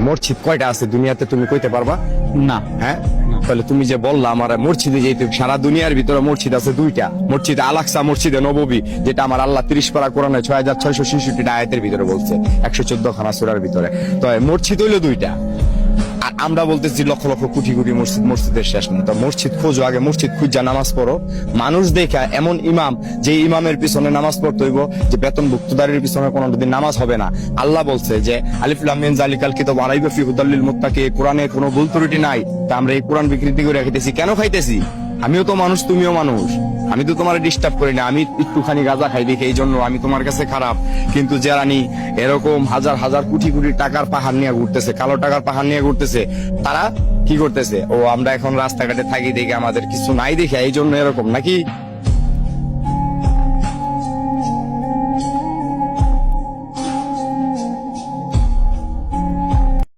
মসজিদ কয়টা আছে দুনিয়াতে তুমি কইতে পারবা? না। হ্যাঁ, তাহলে তুমি যে বললা আমার মসজিদে যেতে, সারা দুনিয়ার ভিতরে মসজিদ আছে দুইটা, মসজিদে আলাকসা, মসজিদে নববী, যেটা আমার আল্লাহ 30 পারা কোরআনে 6666 আয়াতের ভিতরে বলছে, 114 খানা সূরার ভিতরে। তো মসজিদ হইলো দুইটা, আর আমরা বলতেছি লক্ষ লক্ষ কোটি কোটি মসজিদ, মসজিদের শেষ নেই। তো মসজিদ খোঁজো, আগে মসজিদ খুঁজা নামাজ পড়ো। মানুষ দেখা এমন ইমাম, যে ইমামের পিছনে নামাজ পড়তে হইব, যে বেতনভুক্তদারের পিছনে কোনোদিন নামাজ হবে না। আল্লাহ বলছে যে আলিফ লাম মিম যালিকাল কিতাবু লা রাইবা ফিহি হুদাল লিল মুত্তাকিন, কোরআনে কোনো ভুল ত্রুটি নাই। তা আমরা এই কোরআন বিকৃতি করে খাইতেছি কেন? খাইতেছি আমিও তো মানুষ, তুমিও মানুষ, আমি তো তোমার ডিস্টার্ব করি না। আমি একটুখানি গাঁজা খাই দেখি এই জন্য আমি তোমার কাছে খারাপ, কিন্তু যারা এরকম হাজার হাজার কোটি কোটি টাকার পাহাড় নিয়ে ঘুরতেছে, কালো টাকার পাহাড় নিয়ে ঘুরতেছে, তারা কি করতেছে? ও আমরা এখন রাস্তাঘাটে থাকি দেখে আমাদের কিছু নাই দেখে এই জন্য এরকম নাকি?